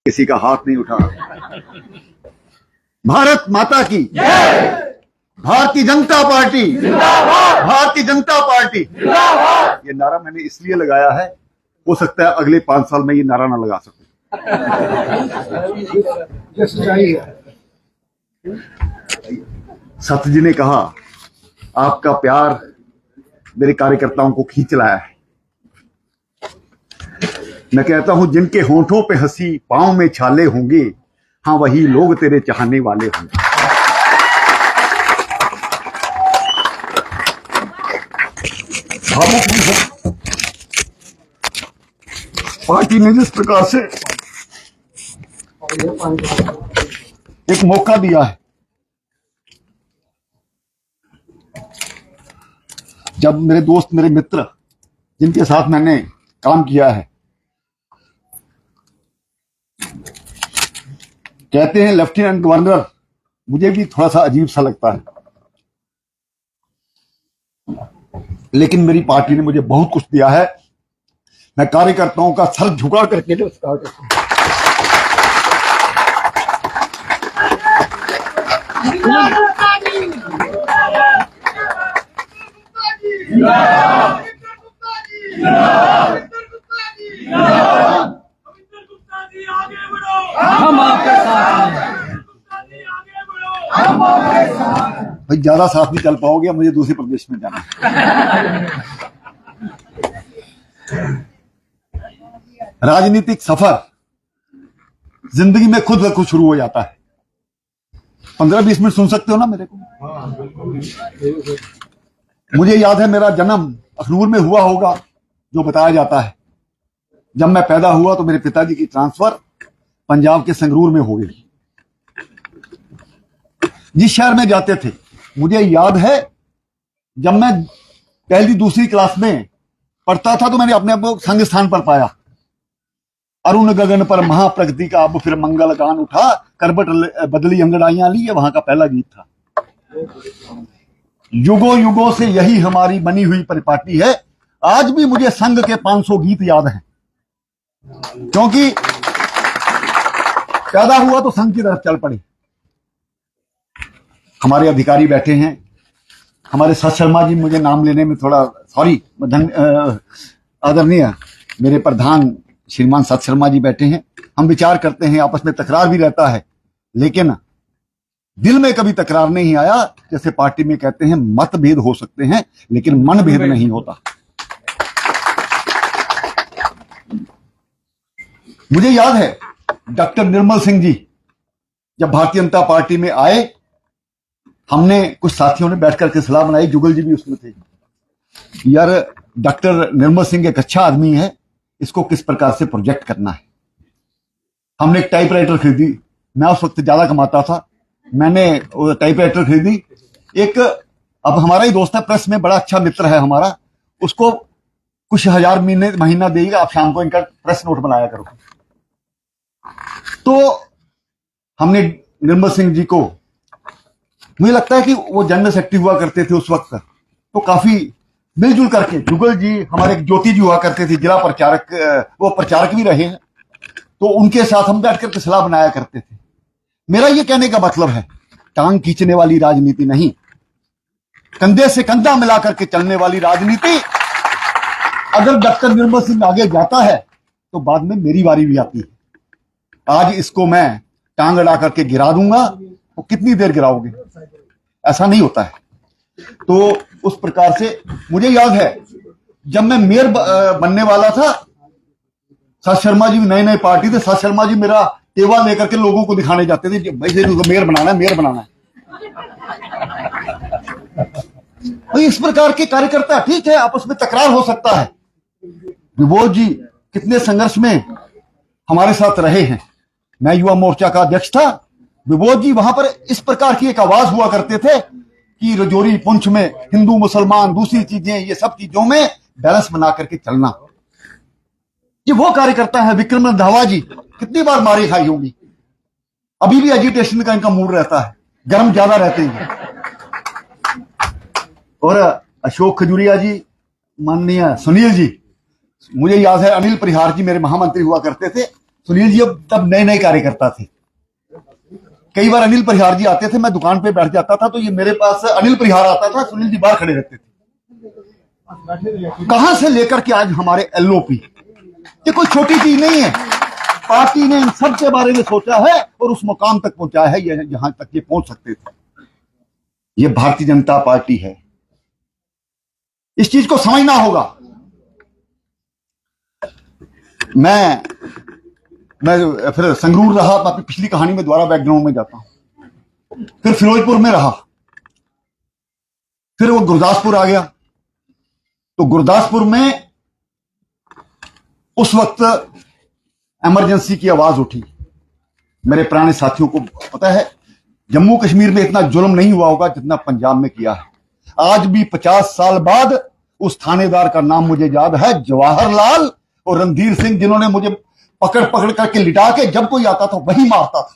किसी का हाथ नहीं उठा। भारत माता की भारतीय जनता पार्टी जिंदाबाद, भारतीय जनता पार्टी जिंदाबाद। ये नारा मैंने इसलिए लगाया है, हो सकता है अगले 5 साल में ये नारा ना लगा सकूं। सत्य जी ने कहा, आपका प्यार मेरे कार्यकर्ताओं को खींच लाया है। मैं कहता हूं, जिनके होंठों पे हंसी पांव में छाले होंगे, हाँ वही लोग तेरे चाहने वाले होंगे। पार्टी ने जिस प्रकार से एक मौका दिया है, जब मेरे दोस्त, मेरे मित्र, जिनके साथ मैंने काम किया है, कहते हैं लेफ्टिनेंट गवर्नर, मुझे भी थोड़ा सा अजीब सा लगता है, लेकिन मेरी पार्टी ने मुझे बहुत कुछ दिया है। मैं कार्यकर्ताओं का सर झुका करके नमस्कार करता हूं। हम आपके साथ हैं। भाई ज्यादा साथ नहीं चल पाओगे, मुझे दूसरे प्रदेश में जाना है। राजनीतिक सफर जिंदगी में खुद ब खुद शुरू हो जाता है। 15-20 मिनट सुन सकते हो ना मेरे को? मुझे याद है, मेरा जन्म अखनूर में हुआ होगा, जो बताया जाता है। जब मैं पैदा हुआ तो मेरे पिताजी की ट्रांसफर पंजाब के संगरूर में हो गई। जिस शहर में जाते थे, मुझे याद है, जब मैं पहली दूसरी क्लास में पढ़ता था तो मैंने अपने आप को संग स्थान पर पाया। अरुण गगन पर महाप्रगति का अब फिर मंगल गान उठा, करबट बदली अंगड़ाइयां ली, ये वहां का पहला गीत था। युगों युगों से यही हमारी बनी हुई परिपाटी है। आज भी मुझे संघ के 500 गीत याद हैं, क्योंकि पैदा हुआ तो संघ की तरफ चल पड़े। हमारे अधिकारी बैठे हैं, हमारे सत शर्मा जी, मुझे नाम लेने में थोड़ा सॉरी, आदरणीय मेरे प्रधान श्रीमान सत शर्मा जी बैठे हैं। हम विचार करते हैं, आपस में तकरार भी रहता है, लेकिन दिल में कभी तकरार नहीं आया। जैसे पार्टी में कहते हैं, मतभेद हो सकते हैं लेकिन मनभेद नहीं होता। मुझे याद है, डॉक्टर निर्मल सिंह जी जब भारतीय जनता पार्टी में आए, हमने कुछ साथियों ने बैठ करके सलाह बनाई, जुगल जी भी उसमें थे। यार, डॉक्टर निर्मल सिंह एक अच्छा आदमी है, इसको किस प्रकार से प्रोजेक्ट करना है। हमने एक टाइपराइटर खरीदी। मैं उस वक्त ज्यादा कमाता था, मैंने टाइपराइटर खरीदी। एक अब हमारा ही दोस्त है, प्रेस में बड़ा अच्छा मित्र है हमारा, उसको कुछ हजार महीना देगा, आप शाम को इनका प्रेस नोट बनाया करो। तो हमने निर्मल सिंह जी को, मुझे लगता है कि वो जनरल सेक्रेटरी हुआ करते थे उस वक्त, तो काफी मिलजुल करके, जुगल जी, हमारे ज्योति जी हुआ करते थे जिला प्रचारक, वो प्रचारक भी रहे हैं, तो उनके साथ हम बैठ करके सलाह बनाया करते थे। मेरा ये कहने का मतलब है, टांग खींचने वाली राजनीति नहीं, कंधे से कंधा मिला करके चलने वाली राजनीति। अगर डॉक्टर निर्मल सिंह आगे जाता है तो बाद में मेरी बारी भी आती है। आज इसको मैं टांग अड़ा करके गिरा दूंगा, तो कितनी देर गिराओगे? ऐसा नहीं होता है। तो उस प्रकार से मुझे याद है, जब मैं मेयर बनने वाला था, सत शर्मा जी नए नए पार्टी थे, सत शर्मा जी मेरा टेवा लेकर के लोगों को दिखाने जाते थे, भाई मेयर बनाना है, मेयर बनाना है। तो इस प्रकार के कार्यकर्ता, ठीक है, आपस में तकरार हो सकता है। विबोध जी कितने संघर्ष में हमारे साथ रहे हैं। मैं युवा मोर्चा का अध्यक्ष था, विबोध जी वहां पर इस प्रकार की एक आवाज हुआ करते थे कि रजौरी पुंछ में हिंदू मुसलमान दूसरी चीजें, ये सब चीजों में बैलेंस बना करके चलना। ये वो कार्यकर्ता है। विक्रम रंधावा जी कितनी बार मारी खाई होगी, अभी भी एजिटेशन का इनका मूड रहता है, गर्म ज्यादा रहते हैं। और अशोक खजूरिया जी, माननीय सुनील जी, मुझे याद है अनिल परिहार जी मेरे महामंत्री हुआ करते थे, सुनील जी अब तब नए नए कार्यकर्ता थे। कई बार अनिल परिहार जी आते थे, मैं दुकान पे बैठ जाता था तो ये मेरे पास अनिल परिहार आता था, सुनील जी बाहर खड़े रहते थे। कहां से लेकर के आज हमारे एलओपी, ये कोई छोटी चीज नहीं है। पार्टी ने इन सब के बारे में सोचा है और उस मुकाम तक पहुंचाया है, ये जहां तक ये पहुंच सकते थे। ये भारतीय जनता पार्टी है, इस चीज को समझना होगा। मैं फिर संगरूर रहा, अपनी पिछली कहानी में दोबारा बैकग्राउंड में जाता हूं। फिर फिरोजपुर में रहा, फिर वो गुरदासपुर आ गया। तो गुरदासपुर में उस वक्त इमरजेंसी की आवाज उठी। मेरे पुराने साथियों को पता है, जम्मू कश्मीर में इतना जुल्म नहीं हुआ होगा जितना पंजाब में किया है। आज भी 50 साल बाद उस थानेदार का नाम मुझे याद है, जवाहरलाल और रणधीर सिंह, जिन्होंने मुझे पकड़ पकड़ करके लिटा के जब कोई आता था वही मारता था।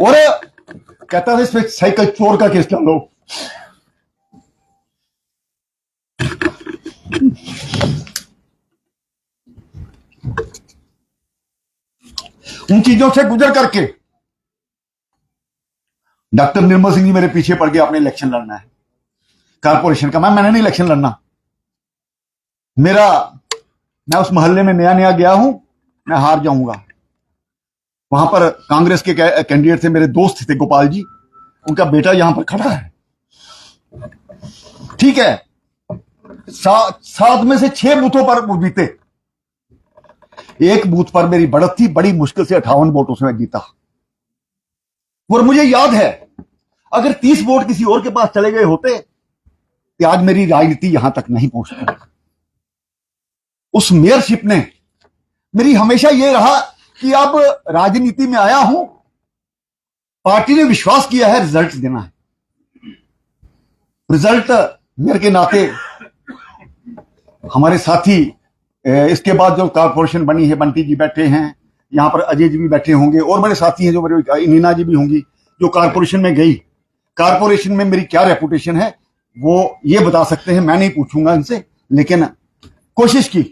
और कहता था इसमें साइकिल चोर का केस डालो। उन चीजों से गुजर करके डॉक्टर निर्मल सिंह जी मेरे पीछे पड़ गए, आपने इलेक्शन लड़ना है कारपोरेशन का। मैंने नहीं इलेक्शन लड़ना। मैं उस मोहल्ले में नया नया गया हूं, मैं हार जाऊंगा। वहां पर कांग्रेस के कैंडिडेट थे, मेरे दोस्त थे गोपाल जी, उनका बेटा यहां पर खड़ा है। ठीक है, 7 में से 6 बूथों पर वो जीते। एक बूथ पर मेरी बढ़त थी, बड़ी मुश्किल से 58 वोटों से मैं जीता। और मुझे याद है, अगर 30 वोट किसी और के पास चले गए होते तो आज मेरी राजनीति यहां तक नहीं पहुंचती। उस मेयरशिप ने मेरी हमेशा यह रहा कि अब राजनीति में आया हूं, पार्टी ने विश्वास किया है, रिजल्ट देना है। रिजल्ट मेयर के नाते हमारे साथी, इसके बाद जो कारपोरेशन बनी है, बंटी जी बैठे हैं यहां पर, अजय जी भी बैठे होंगे और मेरे साथी हैं जो मेरे, नीना जी भी होंगी, जो कारपोरेशन में गई। कारपोरेशन में मेरी क्या रेपुटेशन है वो ये बता सकते हैं, मैं नहीं पूछूंगा इनसे, लेकिन कोशिश की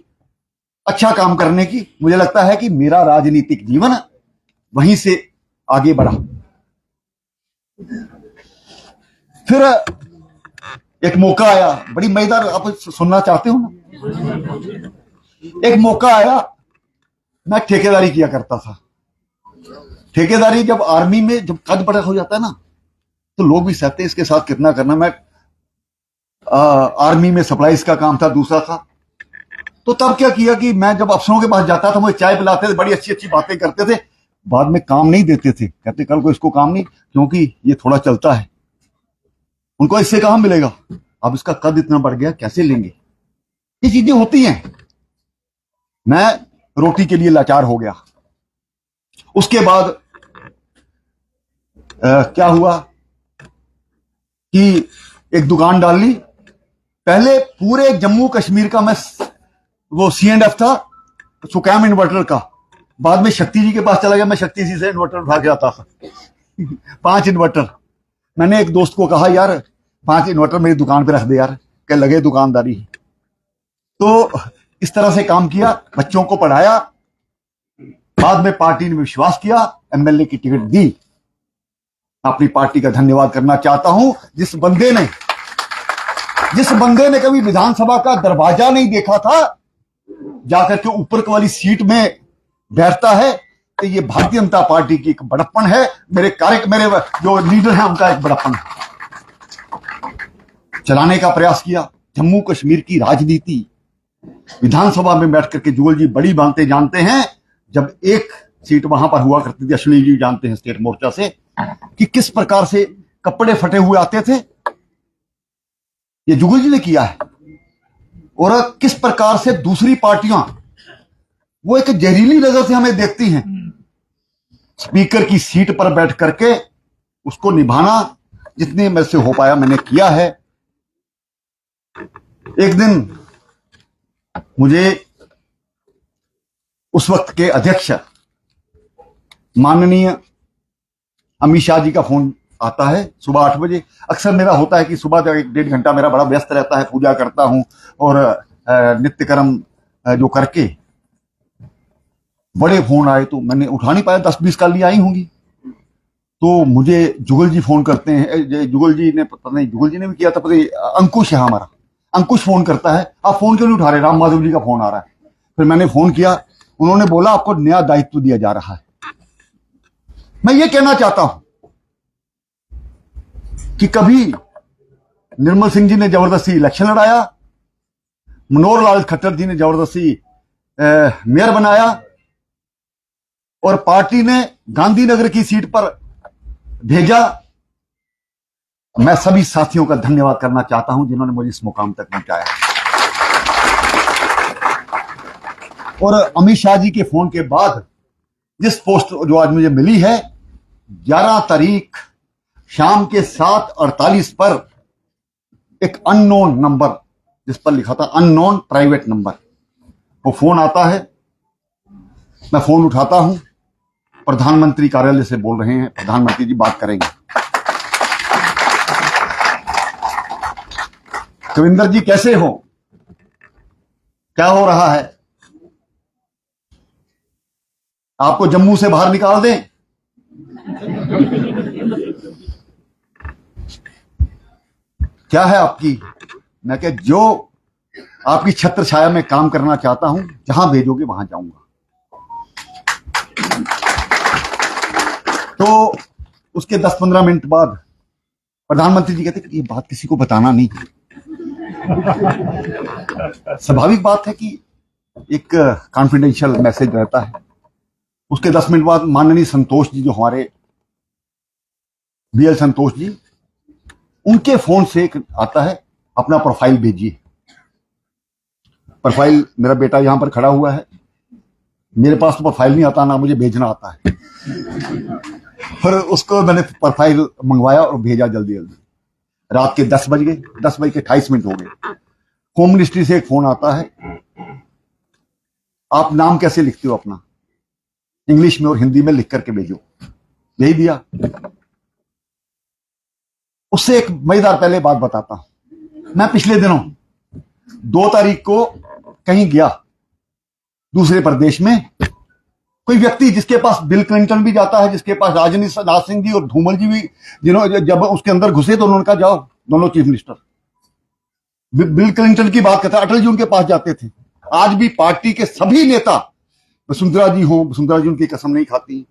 अच्छा काम करने की। मुझे लगता है कि मेरा राजनीतिक जीवन वहीं से आगे बढ़ा। फिर एक मौका आया, बड़ी मजेदार, आप सुनना चाहते हो ना? एक मौका आया, मैं ठेकेदारी किया करता था। ठेकेदारी जब आर्मी में जब कद बड़ा हो जाता है ना, तो लोग भी सहते हैं इसके साथ कितना करना। मैं आर्मी में सप्लाईज का काम था, दूसरा था। तो तब क्या किया कि मैं जब अफसरों के पास जाता था, मुझे चाय पिलाते थे, बड़ी अच्छी अच्छी बातें करते थे, बाद में काम नहीं देते थे। कहते कल को इसको काम नहीं, क्योंकि ये थोड़ा चलता है, उनको इससे कहां मिलेगा, अब इसका कद इतना बढ़ गया, कैसे लेंगे। ये चीजें होती हैं। मैं रोटी के लिए लाचार हो गया। उसके बाद क्या हुआ कि एक दुकान डाल ली। पहले पूरे जम्मू कश्मीर का मैं वो C&F था, सुकैम इन्वर्टर का। बाद में शक्ति जी के पास चला गया, मैं शक्ति जी से इन्वर्टर उठा के आता था 5 इन्वर्टर। मैंने एक दोस्त को कहा, यार 5 इन्वर्टर मेरी दुकान पे रख दे यार, क्या लगे दुकानदारी। तो इस तरह से काम किया, बच्चों को पढ़ाया। बाद में पार्टी ने विश्वास किया, MLA की टिकट दी। अपनी पार्टी का धन्यवाद करना चाहता हूं, जिस बंदे ने कभी विधानसभा का दरवाजा नहीं देखा था, जाकर के ऊपर वाली सीट में बैठता है, तो ये भारतीय जनता पार्टी की एक बड़प्पन है। मेरे जो लीडर हैं उनका एक बड़प्पन है। चलाने का प्रयास किया जम्मू कश्मीर की राजनीति। विधानसभा में बैठ करके जुगल जी बड़ी बातें जानते हैं। जब एक सीट वहां पर हुआ करती थी, अश्विनी जी जानते हैं स्टेट मोर्चा से, कि किस प्रकार से कपड़े फटे हुए आते थे, ये जुगल जी ने किया है। और किस प्रकार से दूसरी पार्टियां वो एक जहरीली नजर से हमें देखती हैं। स्पीकर की सीट पर बैठ करके उसको निभाना जितने में से हो पाया मैंने किया है। एक दिन मुझे उस वक्त के अध्यक्ष माननीय अमित शाह जी का फोन आता है सुबह 8 बजे। अक्सर मेरा होता है कि सुबह 1-1.5 घंटा मेरा बड़ा व्यस्त रहता है, पूजा करता हूं और नित्य कर्म जो करके बड़े फोन आए तो मैंने उठा नहीं पाया, 10-20 कॉल आई होंगी। तो मुझे जुगल जी फोन करते हैं, जुगल जी ने, पता नहीं जुगल जी ने भी किया था, पता नहीं, अंकुश है हमारा, अंकुश फोन करता है, आप फोन क्यों नहीं उठा रहे, राम माधव जी का फोन आ रहा है। फिर मैंने फोन किया, उन्होंने बोला आपको नया दायित्व दिया जा रहा है। मैं ये कहना चाहता हूं कि कभी निर्मल सिंह जी ने जबरदस्ती इलेक्शन लड़ाया, मनोहर लाल खट्टर जी ने जबरदस्ती मेयर बनाया, और पार्टी ने गांधीनगर की सीट पर भेजा। मैं सभी साथियों का धन्यवाद करना चाहता हूं जिन्होंने मुझे इस मुकाम तक पहुंचाया। और अमित शाह जी के फोन के बाद जिस पोस्ट जो आज मुझे मिली है, 11 तारीख शाम के 7:48 पर एक अननोन नंबर, जिस पर लिखा था अननोन प्राइवेट नंबर, वो फोन आता है। मैं फोन उठाता हूं, प्रधानमंत्री कार्यालय से बोल रहे हैं, प्रधानमंत्री जी बात करेंगे। कविंदर जी कैसे हो, क्या हो रहा है, आपको जम्मू से बाहर निकाल दें? क्या है आपकी? मैं कह, जो आपकी छत्र छाया में काम करना चाहता हूं, जहां भेजोगे वहां जाऊंगा। तो उसके 10-15 मिनट बाद प्रधानमंत्री जी कहते कि ये बात किसी को बताना नहीं। स्वाभाविक बात है कि एक कॉन्फिडेंशियल मैसेज रहता है। उसके 10 मिनट बाद माननीय संतोष जी, जो हमारे बीएल संतोष जी, उनके फोन से एक आता है, अपना प्रोफाइल भेजिए। प्रोफाइल, मेरा बेटा यहां पर खड़ा हुआ है, मेरे पास तो प्रोफाइल नहीं आता, ना मुझे भेजना आता है। फिर उसको मैंने प्रोफाइल मंगवाया और भेजा जल्दी जल्दी। रात के 10 बज गए, 10:28 हो गए। होम मिनिस्ट्री से एक फोन आता है, आप नाम कैसे लिखते हो अपना, इंग्लिश में और हिंदी में लिख करके भेजो। भेज दिया। उससे एक मजेदार पहले बात बताता हूं। मैं पिछले दिनों 2 तारीख को कहीं गया दूसरे प्रदेश में। कोई व्यक्ति जिसके पास बिल क्लिंटन भी जाता है, जिसके पास राजनाथ सिंह जी और धूमल जी भी, जिन्होंने जब उसके अंदर घुसे तो उन्होंने कहा जाओ दोनों चीफ मिनिस्टर। बिल क्लिंटन की बात करता, अटल जी उनके पास जाते थे। आज भी पार्टी के सभी नेता, वसुंधरा जी हो, वसुंधरा जी उनकी कसम नहीं खाती।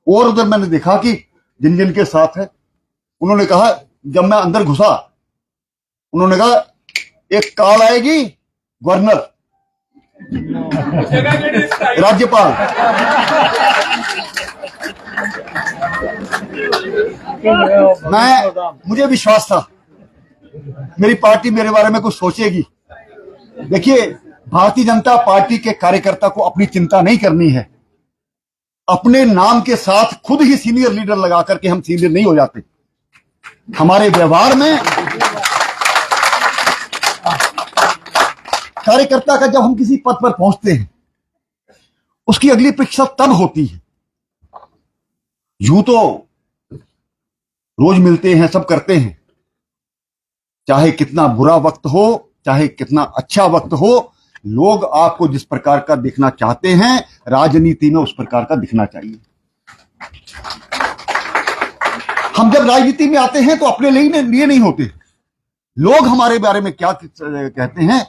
और उधर मैंने देखा कि जिन जिन के साथ है, उन्होंने कहा, जब मैं अंदर घुसा, उन्होंने कहा एक कॉल आएगी गवर्नर, राज्यपाल। मुझे विश्वास था मेरी पार्टी मेरे बारे में कुछ सोचेगी। देखिए, भारतीय जनता पार्टी के कार्यकर्ता को अपनी चिंता नहीं करनी है। अपने नाम के साथ खुद ही सीनियर लीडर लगा करके हम सीनियर नहीं हो जाते। हमारे व्यवहार में कार्यकर्ता का, जब हम किसी पद पर पहुंचते हैं, उसकी अगली परीक्षा तब होती है। यूं तो रोज मिलते हैं, सब करते हैं, चाहे कितना बुरा वक्त हो, चाहे कितना अच्छा वक्त हो, लोग आपको जिस प्रकार का दिखना चाहते हैं, राजनीति में उस प्रकार का दिखना चाहिए। हम जब राजनीति में आते हैं तो अपने लिए नहीं होते। लोग हमारे बारे में क्या कहते हैं,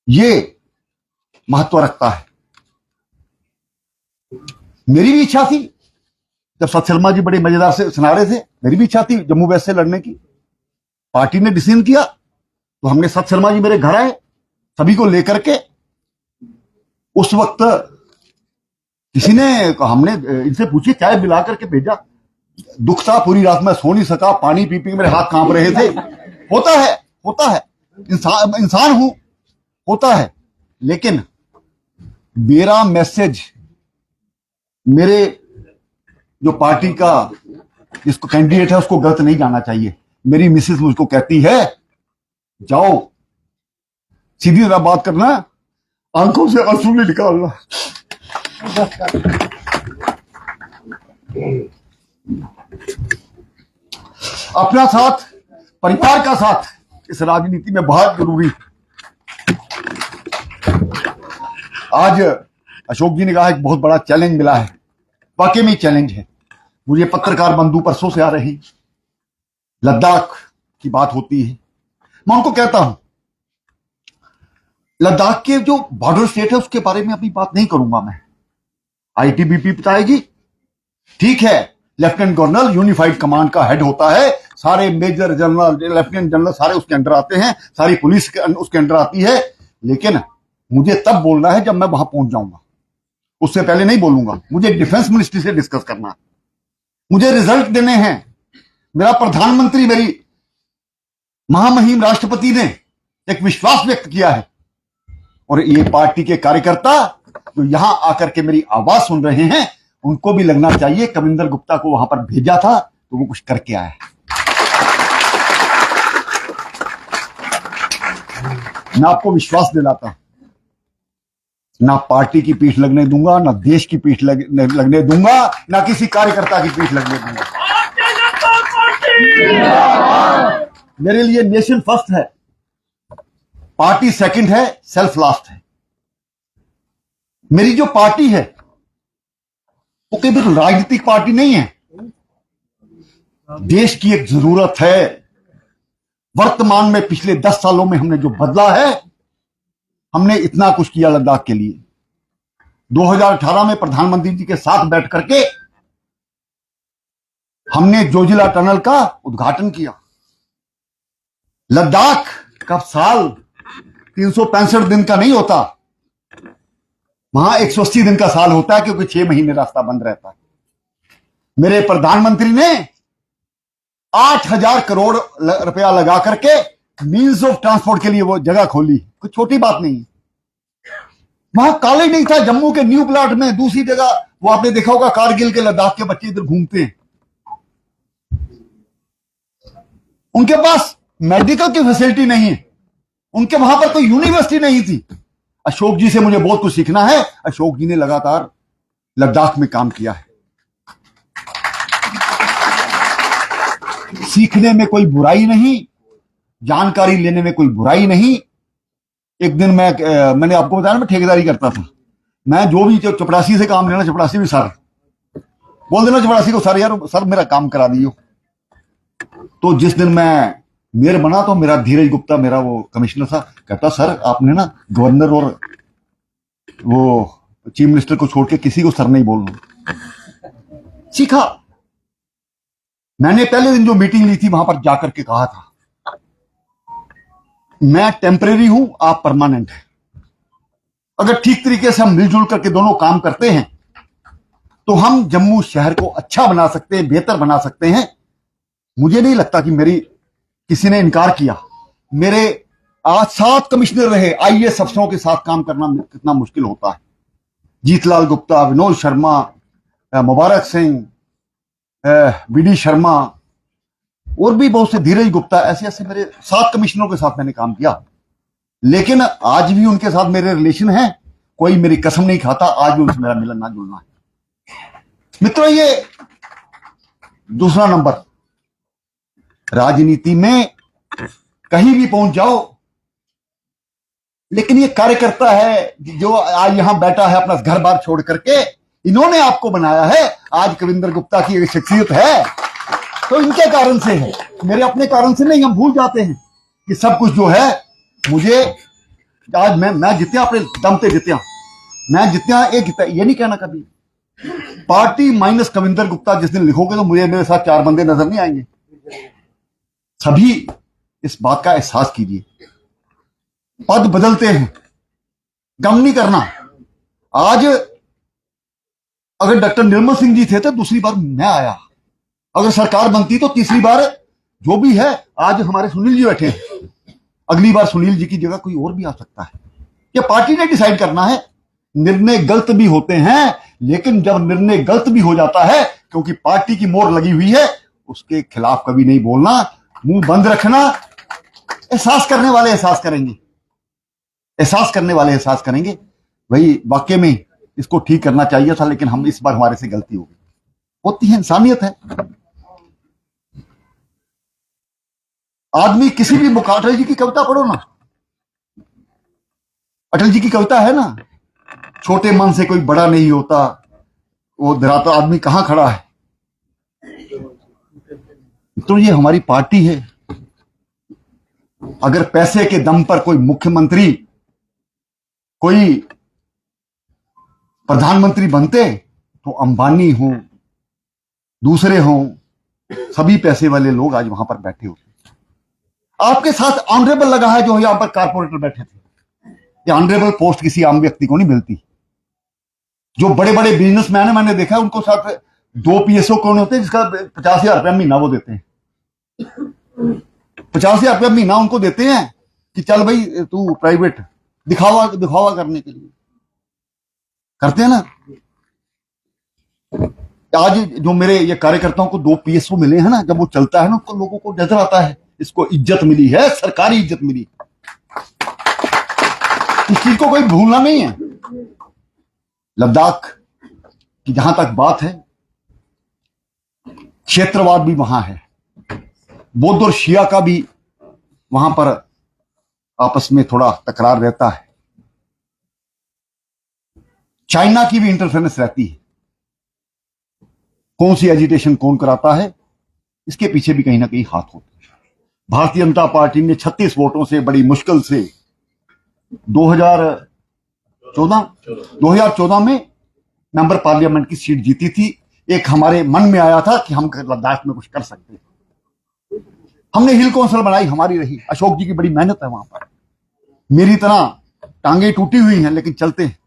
ये महत्व रखता है। मेरी भी इच्छा थी, जब सत शर्मा जी बड़े मजेदार से सुना रहे थे, मेरी भी इच्छा थी जम्मू वेस्ट से लड़ने की। पार्टी ने डिसीजन किया तो हमने, सत शर्मा जी मेरे घर आए, सभी को लेकर के। उस वक्त किसी ने, हमने इनसे पूछी, चाय पिला करके भेजा। दुख था, पूरी रात में सो नहीं सका, पानी पी पी मेरे हाथ कांप रहे थे। होता है, इंसान हूं, होता है। लेकिन मेरा मैसेज, मेरे जो पार्टी का जिसको कैंडिडेट है, उसको गलत नहीं जाना चाहिए। मेरी मिसेज मुझको कहती है, जाओ सीधी तरह बात करना, आंखों से आंसू नहीं निकालना। अपना साथ, परिवार का साथ इस राजनीति में बहुत जरूरी। आज अशोक जी ने कहा एक बहुत बड़ा चैलेंज मिला है, वाकई में चैलेंज है। मुझे पत्रकार बंधु परसों से आ रहे हैं, लद्दाख की बात होती है, मैं उनको कहता हूं लद्दाख के जो बॉर्डर स्टेट है उसके बारे में अपनी बात नहीं करूंगा मैं, आईटीबीपी बताएगी। ठीक है, लेफ्टिनेंट गवर्नर यूनिफाइड कमांड का हेड होता है, सारे मेजर जनरल लेफ्टिनेंट जनरल सारे उसके अंडर आते हैं, सारी पुलिस उसके अंडर आती है। लेकिन मुझे तब बोलना है जब मैं वहां पहुंच जाऊंगा, उससे पहले नहीं बोलूंगा। मुझे डिफेंस मिनिस्ट्री से डिस्कस करना है, मुझे रिजल्ट देने हैं। मेरा प्रधानमंत्री, मेरी महामहिम राष्ट्रपति ने एक विश्वास व्यक्त किया है, और ये पार्टी के कार्यकर्ता जो यहां आकर के मेरी आवाज सुन रहे हैं, उनको भी लगना चाहिए कविंदर गुप्ता को वहां पर भेजा था तो वो कुछ करके आया है। मैं आपको विश्वास दिलाता हूं, ना पार्टी की पीठ लगने दूंगा, ना देश की पीठ लगने दूंगा, ना किसी कार्यकर्ता की पीठ लगने दूंगा। मेरे लिए नेशन फर्स्ट है, पार्टी सेकंड है, सेल्फ लास्ट है। मेरी जो पार्टी है वो केवल राजनीतिक पार्टी नहीं है, देश की एक जरूरत है। वर्तमान में पिछले 10 सालों में हमने जो बदला है, हमने इतना कुछ किया लद्दाख के लिए। 2018 में प्रधानमंत्री जी के साथ बैठ करके हमने जोजिला टनल का उद्घाटन किया। लद्दाख का साल 365 दिन का नहीं होता, वहां 180 दिन का साल होता है, क्योंकि 6 महीने रास्ता बंद रहता है। मेरे प्रधानमंत्री ने 8,000 करोड़ रुपया लगा करके मीन्स ऑफ ट्रांसपोर्ट के लिए वो जगह खोली, कोई छोटी बात नहीं। वहां कॉलेज नहीं था, जम्मू के न्यू प्लाट में, दूसरी जगह वो आपने देखा होगा, कारगिल के लद्दाख के बच्चे इधर घूमते हैं। उनके पास मेडिकल की फैसिलिटी नहीं है, उनके वहां पर कोई यूनिवर्सिटी नहीं थी। अशोक जी से मुझे बहुत कुछ सीखना है। अशोक जी ने लगातार लद्दाख में काम किया है। सीखने में कोई बुराई नहीं, जानकारी लेने में कोई बुराई नहीं। एक दिन मैंने आपको बताया ना, मैं ठेकेदारी करता था। मैं जो भी चपरासी से काम लेना, चपरासी भी सर बोल देना, चपरासी को सर यार सर मेरा काम करा दियो। तो जिस दिन मैं मेयर बना तो मेरा धीरज गुप्ता, मेरा वो कमिश्नर था, कहता सर आपने ना गवर्नर और वो चीफ मिनिस्टर को छोड़ के किसी को सर नहीं बोलना। सीखा मैंने। पहले दिन जो मीटिंग ली थी वहां पर जाकर के कहा था, मैं टेम्परेरी हूं, आप परमानेंट हैं। अगर ठीक तरीके से हम मिलजुल करके दोनों काम करते हैं तो हम जम्मू शहर को अच्छा बना सकते हैं, बेहतर बना सकते हैं। मुझे नहीं लगता कि मेरी किसी ने इनकार किया। मेरे आज 7 कमिश्नर रहे, आईएएस अफसरों के साथ काम करना कितना मुश्किल होता है। जीतलाल गुप्ता, विनोद शर्मा, मुबारक सिंह, बीडी शर्मा और भी बहुत से, धीरज गुप्ता, ऐसे ऐसे मेरे 7 कमिश्नरों के साथ मैंने काम किया। लेकिन आज भी उनके साथ मेरे रिलेशन हैं, कोई मेरी कसम नहीं खाता, आज भी उनसे मेरा मिलना जुलना है। मित्रों, ये दूसरा नंबर, राजनीति में कहीं भी पहुंच जाओ, लेकिन ये कार्यकर्ता है जो आज यहां बैठा है अपना घर बार छोड़ करके, इन्होंने आपको बनाया है। आज कविंदर गुप्ता की एक शख्सियत है तो इनके कारण से है, मेरे अपने कारण से नहीं। हम भूल जाते हैं कि सब कुछ जो है, मुझे आज मैं जितना अपने दम पे जितना, मैं जितना एक ये नहीं कहना कभी पार्टी माइनस कविंदर गुप्ता जिस दिन लिखोगे तो मुझे मेरे साथ 4 बंदे नजर नहीं आएंगे। सभी इस बात का एहसास कीजिए, पद बदलते हैं, गम नहीं करना। आज अगर डॉक्टर निर्मल सिंह जी थे तो दूसरी बार मैं आया, अगर सरकार बनती तो तीसरी बार जो भी है। आज हमारे सुनील जी बैठे हैं, अगली बार सुनील जी की जगह कोई और भी आ सकता है। ये पार्टी ने डिसाइड करना है। निर्णय गलत भी होते हैं, लेकिन जब निर्णय गलत भी हो जाता है, क्योंकि पार्टी की मोहर लगी हुई है, उसके खिलाफ कभी नहीं बोलना, मुंह बंद रखना। एहसास करने वाले एहसास करेंगे, एहसास करने वाले एहसास करेंगे भाई वाकई में इसको ठीक करना चाहिए था, लेकिन हम इस बार हमारे से गलती हो गई। होती है, इंसानियत है। आदमी किसी भी अटल जी की कविता पढ़ो ना, अटल जी की कविता है ना, छोटे मन से कोई बड़ा नहीं होता, वो धराता आदमी कहां खड़ा है। तो ये हमारी पार्टी है। अगर पैसे के दम पर कोई मुख्यमंत्री, कोई प्रधानमंत्री बनते तो अंबानी हो, दूसरे हो, सभी पैसे वाले लोग आज वहां पर बैठे होते। आपके साथ ऑनरेबल लगा है जो यहां पर कारपोरेटर बैठे थे। ये ऑनरेबल पोस्ट किसी आम व्यक्ति को नहीं मिलती। जो बड़े बड़े बिजनेसमैन है, मैंने देखा उनको साथ 2 पीएसओ कौन होते हैं जिसका 50,000 रुपया महीना वो देते हैं। 50,000 रुपया महीना उनको देते हैं कि चल भाई तू प्राइवेट दिखावा दिखावा करने के लिए करते हैं ना। आज जो मेरे ये कार्यकर्ताओं को 2 पीएसओ मिले हैं ना, जब वो चलता है ना तो लोगों को नजर आता है इसको इज्जत मिली है, सरकारी इज्जत मिली। इस चीज को कोई भूलना नहीं है। लद्दाख की जहां तक बात है, क्षेत्रवाद भी वहां है, बौद्ध और शिया का भी वहां पर आपस में थोड़ा तकरार रहता है। चाइना की भी इंटरफेरेंस रहती है। कौन सी एजिटेशन कौन कराता है, इसके पीछे भी कहीं ना कहीं हाथ होते हैं। भारतीय जनता पार्टी ने 36 वोटों से बड़ी मुश्किल से 2014 में मेंबर पार्लियामेंट की सीट जीती थी। एक हमारे मन में आया था कि हम लद्दाख में कुछ कर सकते हैं। हमने हिल काउंसिल बनाई, हमारी रही। अशोक जी की बड़ी मेहनत है वहां पर। मेरी तरह टांगे टूटी हुई हैं लेकिन चलते हैं।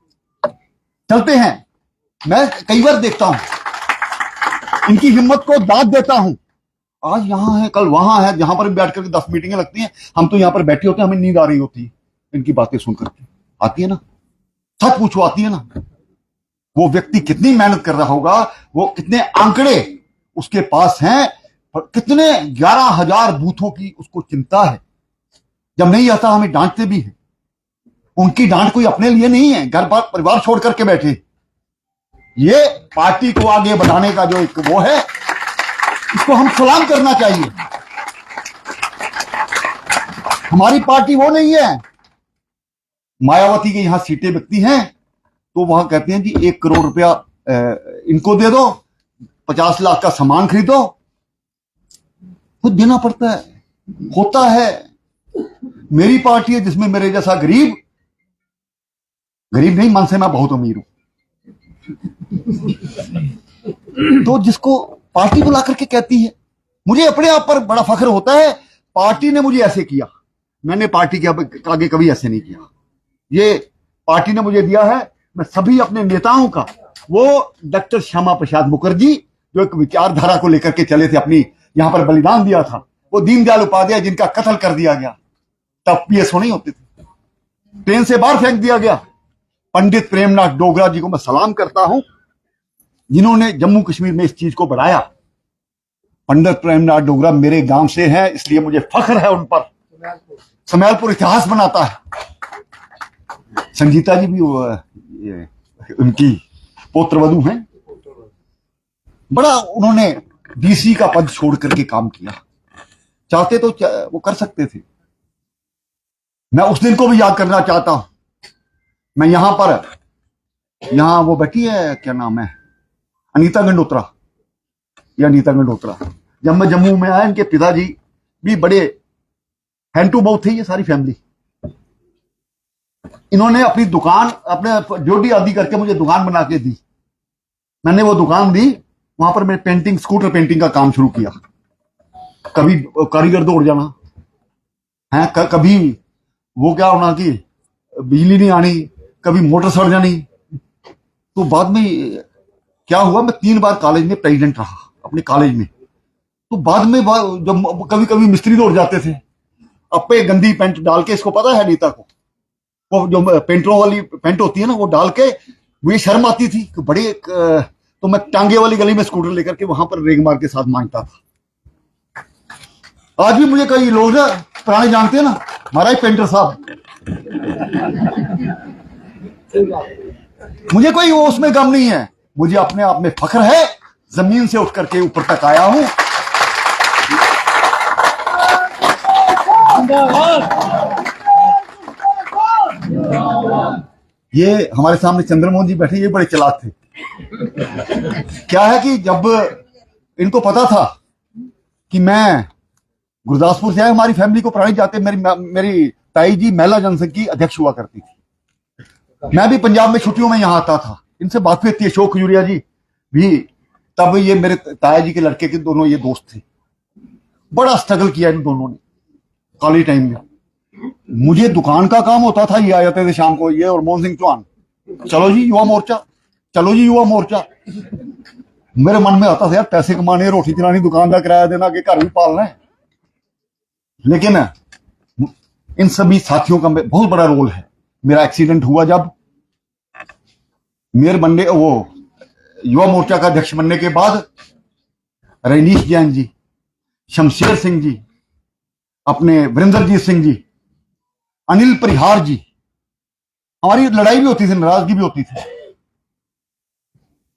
मैं कई बार देखता हूं, इनकी हिम्मत को दाद देता हूं। आज यहां है, कल वहां है, जहां पर बैठ करके 10 मीटिंगें लगती हैं। हम तो यहां पर बैठे होते हैं, हमें नींद आ रही होती है इनकी बातें सुन करके। आती है ना, सच पूछो, आती है ना। वो व्यक्ति कितनी मेहनत कर रहा होगा, वो कितने आंकड़े उसके पास हैं, कितने 11,000 बूथों की उसको चिंता है। जब नहीं आता हमें डांटते भी है। उनकी डांट कोई अपने लिए नहीं है, घर बार परिवार छोड़ करके बैठे। ये पार्टी को आगे बढ़ाने का जो एक वो है, इसको हम सलाम करना चाहिए। हमारी पार्टी वो नहीं है। मायावती के यहां सीटें बिकती हैं तो वहां कहते हैं जी 1 करोड़ रुपया इनको दे दो, 50 लाख का सामान खरीदो। खुद देना पड़ता है, होता है। मेरी पार्टी है जिसमें मेरे जैसा गरीब नहीं, मन से मैं बहुत अमीर हूं, तो जिसको पार्टी बुला करके कहती है, मुझे अपने आप पर बड़ा फख्र होता है। पार्टी ने मुझे ऐसे किया, मैंने पार्टी के आगे कभी ऐसे नहीं किया। ये पार्टी ने मुझे दिया है। मैं सभी अपने नेताओं का, वो डॉक्टर श्यामा प्रसाद मुखर्जी जो एक विचारधारा को लेकर के चले थे, अपनी यहां पर बलिदान दिया था, वो दीनदयाल उपाध्याय जिनका कत्ल कर दिया गया, तब पीएसओ नहीं होते थे, ट्रेन से बाहर फेंक दिया गया। पंडित प्रेमनाथ डोगरा जी को मैं सलाम करता हूं, जिन्होंने जम्मू कश्मीर में इस चीज को बढ़ाया। पंडित प्रेमनाथ डोगरा मेरे गांव से हैं, इसलिए मुझे फख्र है उन पर। समैलपुर इतिहास बनाता है। संगीता जी भी उनकी पौत्रवधू हैं। बड़ा उन्होंने डीसी का पद छोड़ करके काम किया। चाहते तो वो कर सकते थे। मैं उस दिन को भी याद करना चाहता हूं। मैं यहां वो बैठी है, क्या नाम है, अनीता गंडोत्रा। जब मैं जम्मू में आया, इनके पिताजी भी बड़े हैंड टू माउथ थे, ये सारी फैमिली। इन्होंने अपनी दुकान, अपने ड्यूटी आदि करके मुझे दुकान बना के दी। मैंने वो दुकान दी, वहां पर मैं पेंटिंग, स्कूटर पेंटिंग का काम शुरू किया। कभी कारीगर दौड़ जाना है, कभी वो क्या होना कि बिजली नहीं आनी, कभी मोटर सड़ जानी। तो बाद में क्या हुआ, मैं 3 बार कॉलेज में प्रेसिडेंट रहा अपने कॉलेज में। तो बाद में जब कभी कभी मिस्त्री दौड़ जाते थे, अपे गंदी पैंट डाल के, इसको पता है नीता को, वो जो पेंटरों वाली पैंट होती है ना, वो डाल के, मुझे शर्म आती थी कि बड़े तो मैं टांगे वाली गली में स्कूटर लेकर के वहां पर रेग मार के साथ मांगता था। आज भी मुझे कई लोग पुराने जानते हैं ना, महाराज पेंटर साहब। मुझे कोई उसमें गम नहीं है, मुझे अपने आप में फख्र है। जमीन से उठ करके ऊपर तक आया हूं। ये हमारे सामने चंद्रमोहन जी बैठे, ये बड़े चालाक थे। क्या है कि जब इनको पता था कि मैं गुरदासपुर से आया, हमारी फैमिली को पुरानी जाते, मेरी ताई जी महिला जनसंघ की अध्यक्ष हुआ करती थी। मैं भी पंजाब में छुट्टियों में यहाँ आता था, इनसे बात हुई थी। अशोक खजूरिया जी भी, तब ये मेरे ताया जी के लड़के के दोनों ये दोस्त थे। बड़ा स्ट्रगल किया इन दोनों ने कॉलेज टाइम में। मुझे दुकान का काम होता था, ये आ जाते थे शाम को, ये और मोहन सिंह चौहान, चलो जी युवा मोर्चा, चलो जी युवा मोर्चा। मेरे मन में आता था यार, पैसे कमाने, रोटी चलानी, दुकान का किराया देना, कि घर भी पालना है। लेकिन इन सभी साथियों का बहुत बड़ा रोल है। मेरा एक्सीडेंट हुआ जब, मेयर बनने, वो युवा मोर्चा का अध्यक्ष बनने के बाद रजनीश जैन जी, शमशेर सिंह जी, अपने वीरेंद्रजीत सिंह जी, अनिल परिहार जी, हमारी लड़ाई भी होती थी, नाराजगी भी होती थी,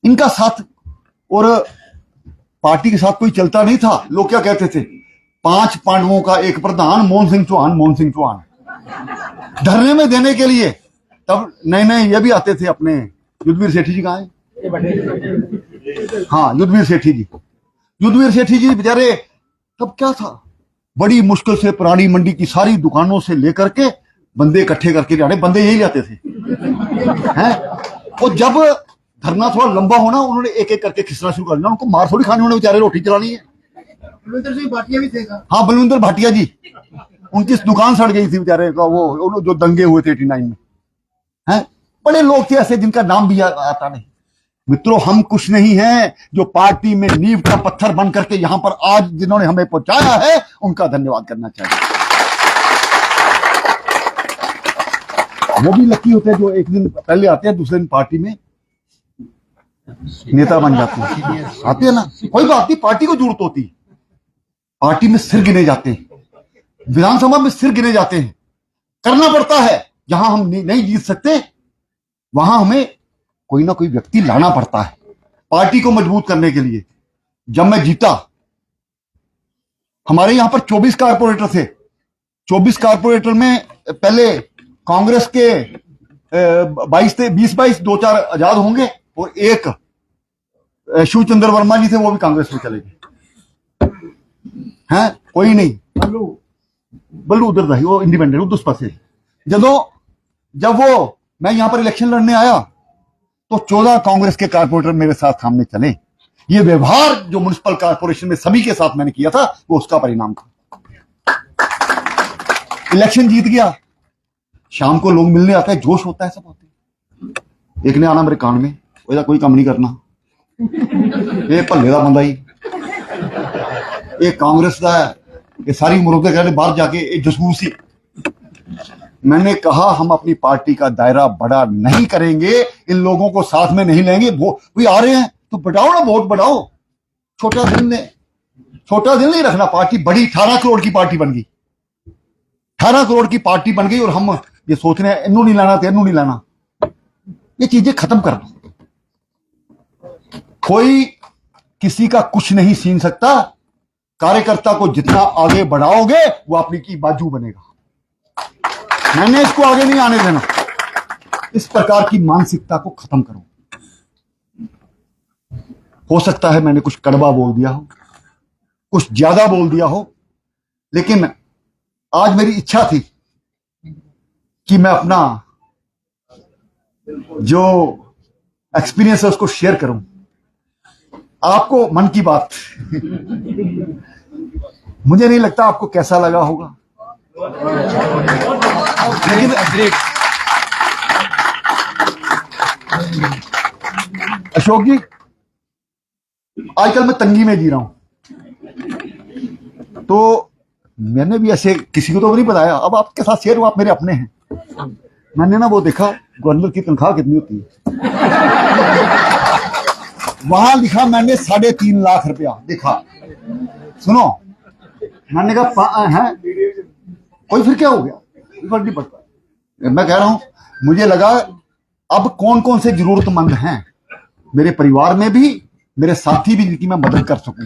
इनका साथ। और पार्टी के साथ कोई चलता नहीं था। लोग क्या कहते थे, 5 पांडवों का एक प्रधान मोहन सिंह चौहान, मोहन सिंह चौहान धरने में देने के लिए। तब नए नए ये भी आते थे, अपने युद्धवीर सेठी जी कहाँ हैं? हाँ, युद्धवीर सेठी जी, युद्धवीर सेठी जी बेचारे, तब क्या था, बड़ी मुश्किल से पुरानी मंडी की सारी दुकानों से लेकर के बंदे इकट्ठे करके लाने, बंदे यही लाते थे हैं। और जब धरना थोड़ा लंबा होना, उन्होंने एक एक करके खिसना शुरू कर दिया। उनको मार थोड़ी खानी, उन्होंने बेचारे रोटी चलानी है। बलविंदर सिंह भाटिया भी थे। हाँ, बलविंदर भाटिया जी, उनकी दुकान सड़ गई थी बेचारे का, वो जो दंगे हुए थे 89 में हैं। बड़े लोग थे ऐसे जिनका नाम भी आता नहीं। मित्रों, हम कुछ नहीं हैं, जो पार्टी में नींव का पत्थर बन करके यहां पर आज जिन्होंने हमें पहुंचाया है, उनका धन्यवाद करना चाहिए। वो भी लकी होते हैं जो एक दिन पहले आते हैं, दूसरे दिन पार्टी में नेता बन जाते हैं। आते हैं ना, कोई बात नहीं, पार्टी को जरूरत होती, पार्टी में सिर गिने जाते हैं, विधानसभा में सिर गिने जाते हैं, करना पड़ता है। जहां हम नहीं जीत सकते, वहां हमें कोई ना कोई व्यक्ति लाना पड़ता है पार्टी को मजबूत करने के लिए। जब मैं जीता, हमारे यहां पर 24 कारपोरेटर थे। 24 कारपोरेटर में पहले कांग्रेस के 20-22 2-4 आजाद होंगे, और एक शिव चंद्र वर्मा जी थे, वो भी कांग्रेस में चले गए हैं। कोई नहीं, बल्लू उधर था, वो इंडिपेंडेंट उस पास से। जब वो मैं यहां पर इलेक्शन लड़ने आया, तो 14 कांग्रेस के कारपोरेटर मेरे साथ सामने चले। ये व्यवहार जो म्युनिसिपल कारपोरेशन में सभी के साथ मैंने किया था, वो उसका परिणाम था। इलेक्शन जीत गया, शाम को लोग मिलने आते हैं, जोश होता है, सब होते हैं। एक ने आना मेरे कान में, कोई काम नहीं करना, ये भल्ले का बंदा ही, ये कांग्रेस का है, ये सारी उम्र के कहने बाहर जाके ये जसूस ही। मैंने कहा, हम अपनी पार्टी का दायरा बड़ा नहीं करेंगे, इन लोगों को साथ में नहीं लेंगे। वो भी आ रहे हैं तो बढ़ाओ ना, वोट बढ़ाओ। छोटा दिल नहीं रखना। पार्टी बड़ी, 18 करोड़ की पार्टी बन गई, 18 करोड़ की पार्टी बन गई, और हम ये सोच रहे हैं इन्हों नहीं लाना, तेनों नहीं लाना। ये चीजें खत्म कर दो। कोई किसी का कुछ नहीं छीन सकता। कार्यकर्ता को जितना आगे बढ़ाओगे, वो अपनी की बाजू बनेगा। मैंने इसको आगे नहीं आने देना। इस प्रकार की मानसिकता को खत्म करो। हो सकता है मैंने कुछ कड़वा बोल दिया हो, कुछ ज्यादा बोल दिया हो, लेकिन आज मेरी इच्छा थी कि मैं अपना जो एक्सपीरियंस है उसको शेयर करूं आपको। मन की बात मुझे नहीं लगता आपको कैसा लगा होगा, लेकिन अशोक जी, आजकल मैं तंगी में जी रहा हूं, तो मैंने भी ऐसे किसी को तो नहीं बताया। अब आपके साथ शेयर हूं, आप मेरे अपने हैं। मैंने ना वो देखा गवर्नर की तनख्वाह कितनी होती है, वहां लिखा मैंने 3.5 लाख रुपया देखा। सुनो, मैंने कहा है कोई, फिर क्या हो गया, फर्क नहीं पड़ता। मैं कह रहा हूं, मुझे लगा अब कौन कौन से जरूरतमंद हैं मेरे परिवार में भी, मेरे साथी भी, जिनकी मैं मदद कर सकूं।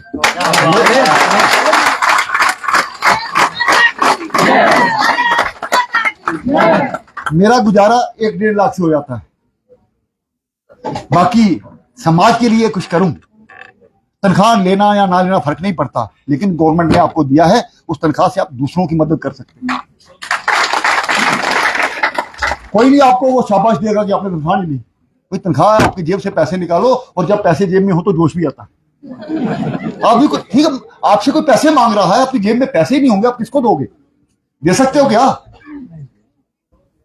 मेरा गुजारा 1-1.5 लाख से हो जाता है। बाकी समाज के लिए कुछ करूं, तनख्वाह लेना या ना लेना फर्क नहीं पड़ता, लेकिन गवर्नमेंट ने आपको दिया है, उस तनख्वाह से आप दूसरों की मदद कर सकते हैं। कोई नहीं आपको वो शाबाश देगा कि आपने तनख्वाह नहीं ली। कोई तनख्वाह आपकी जेब से पैसे निकालो, और जब पैसे जेब में हो तो जोश भी आता है। आप भी ठीक है, आपसे कोई पैसे मांग रहा है, आपकी जेब में पैसे ही नहीं होंगे, आप किसको दोगे? दे सकते हो क्या?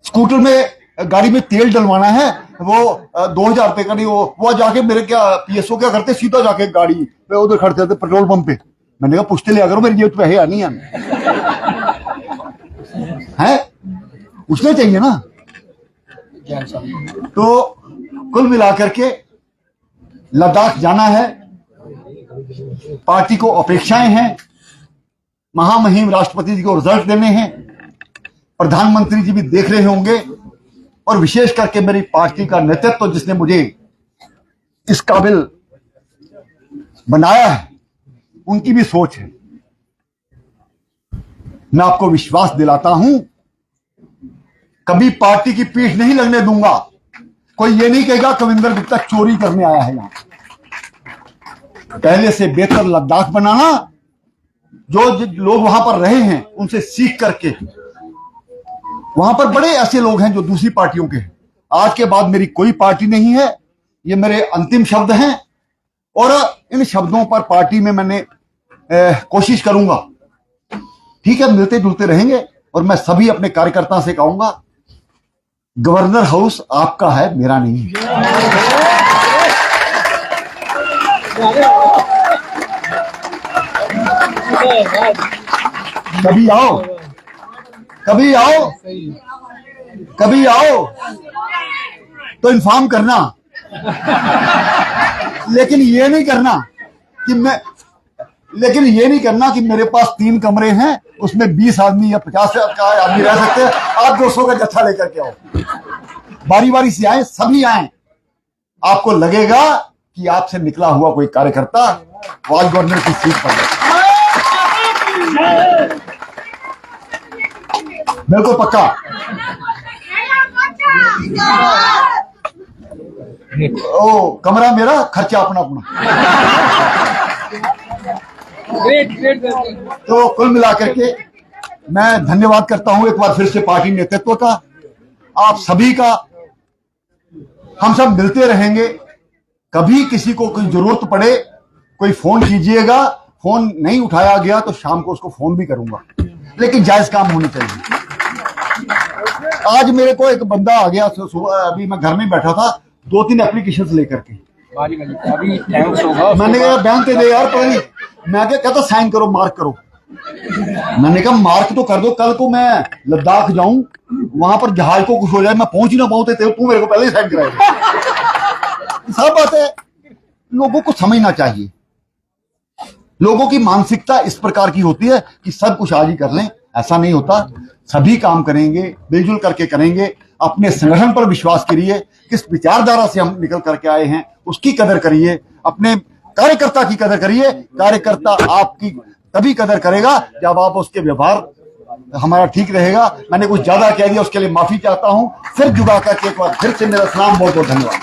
स्कूटर में, गाड़ी में तेल डलवाना है, वो 2000 रुपए का नहीं, वो जाके मेरे क्या पीएसओ क्या करते, सीधा जाके गाड़ी पे उधर खड़े थे पेट्रोल पंप पे। मैंने कहा पूछते लिया करो, मेरी जेब पे है नहीं है, पूछना चाहिए ना। तो कुल मिलाकर के लद्दाख जाना है, पार्टी को अपेक्षाएं हैं, महामहिम राष्ट्रपति जी को रिजल्ट देने हैं, प्रधानमंत्री जी भी देख रहे होंगे, और विशेष करके मेरी पार्टी का नेतृत्व जिसने मुझे इस काबिल बनाया है, उनकी भी सोच है। मैं आपको विश्वास दिलाता हूं, कभी पार्टी की पीठ नहीं लगने दूंगा। कोई ये नहीं कहेगा कविंदर गुप्ता चोरी करने आया है यहां। पहले से बेहतर लद्दाख बनाना, जो लोग वहां पर रहे हैं उनसे सीख करके। वहां पर बड़े ऐसे लोग हैं जो दूसरी पार्टियों के हैं। आज के बाद मेरी कोई पार्टी नहीं है, ये मेरे अंतिम शब्द हैं, और इन शब्दों पर पार्टी में मैंने कोशिश करूंगा। ठीक है, मिलते जुलते रहेंगे, और मैं सभी अपने कार्यकर्ताओं से कहूंगा, गवर्नर हाउस आपका है, मेरा नहीं है। कभी आओ, कभी आओ, कभी आओ तो इन्फॉर्म करना, लेकिन ये नहीं करना कि मेरे पास 3 कमरे हैं, उसमें 20 आदमी या 50 आदमी रह सकते हैं, आप 200 का जत्था लेकर के आओ। बारी बारी से आए, सभी आए, आपको लगेगा कि आपसे निकला हुआ कोई कार्यकर्ता वाइस गवर्नर की सीट पर है। बिल्कुल पक्का। ओ, कमरा मेरा, खर्चा अपना अपना। तो कुल मिलाकर के मैं धन्यवाद करता हूं एक बार फिर से पार्टी नेतृत्व का, आप सभी का। हम सब मिलते रहेंगे, कभी किसी को कोई जरूरत पड़े कोई फोन कीजिएगा, फोन नहीं उठाया गया तो शाम को उसको फोन भी करूंगा, लेकिन जायज काम होनी चाहिए। आज मेरे को एक बंदा आ गया, अभी मैं घर में बैठा था, 2-3 एप्लीकेशन लेकर के, मैंने कहा बैंक पे दे यार, पता नहीं, मैं कहता साइन करो, मार्क करो। मैंने कहा मार्क तो कर दो, कल को मैं लद्दाख जाऊं, वहां पर जहाज को कुछ हो जाए, मैं पहुंच ही ना पाऊं, तो तू मेरे को पहले ही साइन कराएगा। सब बात है, लोगों को समझना चाहिए। लोगों की मानसिकता इस प्रकार की होती है कि सब कुछ आज ही कर लें, ऐसा नहीं होता। सभी काम करेंगे, मिलजुल करके करेंगे। अपने संगठन पर विश्वास करिए, किस विचारधारा से हम निकल करके आए हैं उसकी कदर करिए, अपने कार्यकर्ता की कदर करिए। कार्यकर्ता आपकी तभी कदर करेगा जब आप उसके व्यवहार हमारा ठीक रहेगा। मैंने कुछ ज्यादा कह दिया, उसके लिए माफी चाहता हूं। फिर जुड़ा करके एक बार फिर से मेरा सलाम, बहुत बहुत धन्यवाद।